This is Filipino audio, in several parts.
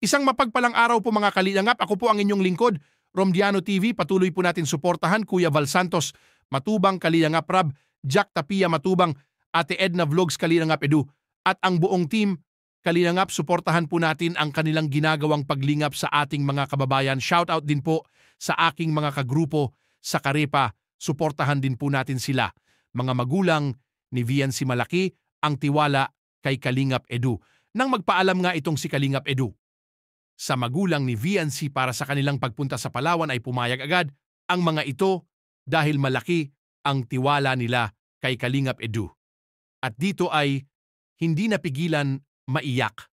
Isang mapagpalang araw po mga kalingap. Ako po ang inyong lingkod, Romdiano TV. Patuloy po natin suportahan Kuya Val Santos, Matubang Kalingap Rab, Jack Tapia Matubang, Ate Edna Vlogs Kalingap Edu, at ang buong team Kalingap. Suportahan po natin ang kanilang ginagawang paglingap sa ating mga kababayan. Shoutout din po sa aking mga kagrupo sa Karepa. Suportahan din po natin sila. Mga magulang ni VNC Malaki, ang tiwala kay Kalingap Edu. Nang magpaalam nga itong si Kalingap Edu sa magulang ni VNC para sa kanilang pagpunta sa Palawan ay pumayag agad ang mga ito dahil malaki ang tiwala nila kay Kalingap Edu. At dito ay hindi napigilan maiyak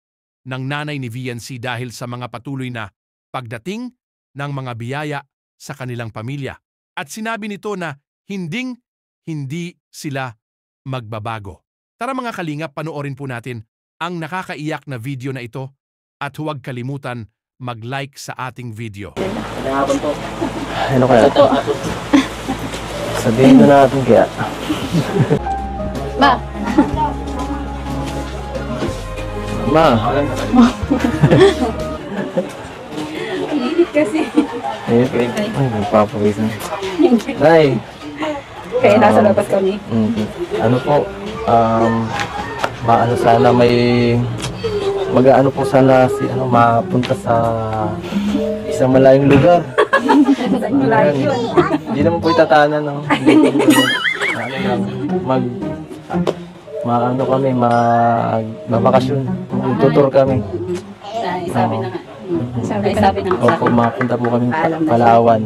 ng nanay ni VNC dahil sa mga patuloy na pagdating ng mga biyaya sa kanilang pamilya. At sinabi nito na hindi sila magbabago. Tara mga kalingap, panoorin po natin ang nakakaiyak na video na ito at huwag kalimutan mag-like sa ating video. Ano kaya? Sabihin na natin kaya. Ma! Ma! Init kasi. Ay, magpapawis na. Nay! Kaya nasa labas kami. Ano po, maano sana may mag-aano po sana si mapunta sa isang malayong lugar. Saan malayo yun? Hindi naman po itatanan ng maano kami, magbakasyon. Magtutur kami. Sabi na nga. Sabi na nga. Opo, mapunta po kami Palawan.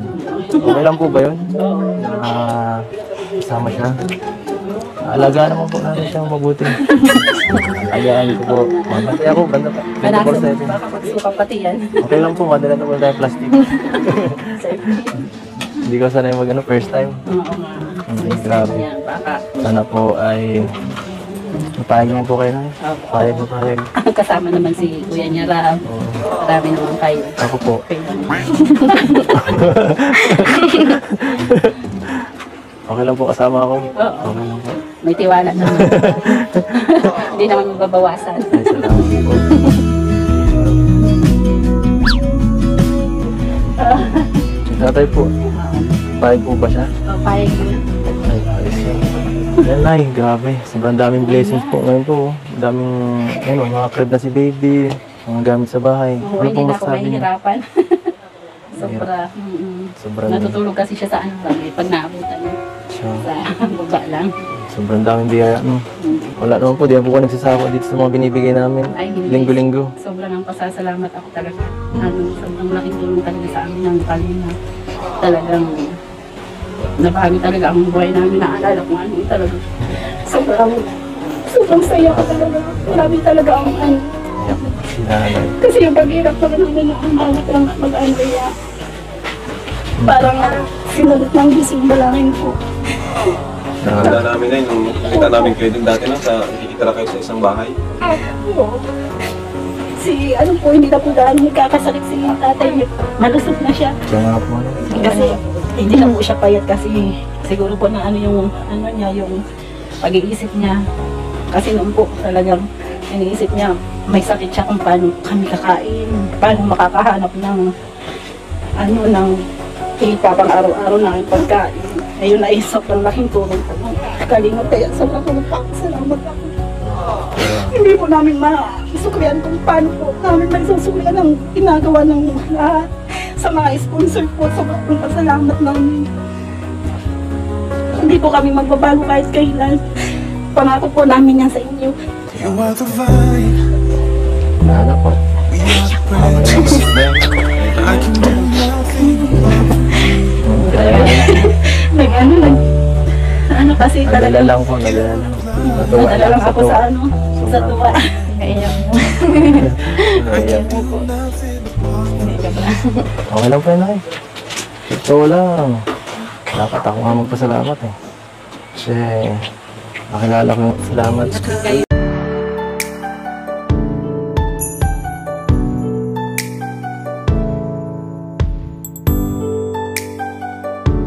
Okay lang po ba yun? Kasama siya. Alagaan naman po namin siyang mabuti. Alagaan ko po. Mamatay ako, banda pa. 24/7. Baka magsuka pati yan. Okay lang po, madala naman tayo plastic. Hindi ko sanay first time. Grabe. Sana po ay mapahig naman po kayo na. Pahig. Kasama naman si Kuya niya Ram. Marami naman kayo. Ako po. Okay lang po kasama ako. Oo. May tiwala naman. Hindi naman mababawasan. Ay, salamat po. Tatay po. Pahig po ba siya? Pahig yun. Ay, ayos yan. Yan ay, grabe. Sobrang daming blessings po ngayon po. Daming, mga crib na si baby. Mga gamit sa bahay. Oo, Ano hindi pong na ako masasabi niyo? mahihirapan. Sobra. Sobrang, Natutulog kasi siya sa pag naabutan niya. Sa baba lang. sobrang daming biyaya. Wala naman po, di po ko nagsasama dito sa mga binibigay namin. Ay, hindi. Linggo-linggo. Sobrang ang pasasalamat ako talaga. Sobrang laking tulong talaga sa amin ng Kalina. Talagang nabago talaga ang buhay namin. Naalala ko ano talaga. Sobrang saya ko talaga. Marami talaga ang kasi yung paghirap ko namin ang bawat lang mag-ano niya. Parang sinulot ng gising balangin ko. Nakanda namin na yung nakita namin kayo din dati na nakikitira kayo sa isang bahay. Oo. Hindi na po dahil nagkakasakit si tatay. Malusot na siya. Kaya nga po. Kasi hindi na po siya payat kasi siguro po na yung pag-iisip niya. Kasi noon po talagang iniisip niya may sakit siya kung paano kami kakain, paano makakahanap ng ng kita pang araw-araw namin pagkain. Ayun na sobrang laking tulong po. Kalingap kaya sobrang salamat ako. Hindi po namin maisuklian kung paano po namin maisuklian ang ginagawa ng lahat. Sa mga sponsor po, sobrang pasalamat namin. Hindi po kami magbabago kahit kailan. Pangako po namin yan sa inyo. You are the vine. Ano po? We are friends. I can do nothing. Kasi Nadala talaga. lang po, nadala lang. Nadala lang ako sa sa tuwa. Kaya Ayan. Okay lang po yun ay. Ito lang. Dapat ako nga magpasalamat eh. Kasi nakilala ko yung salamat.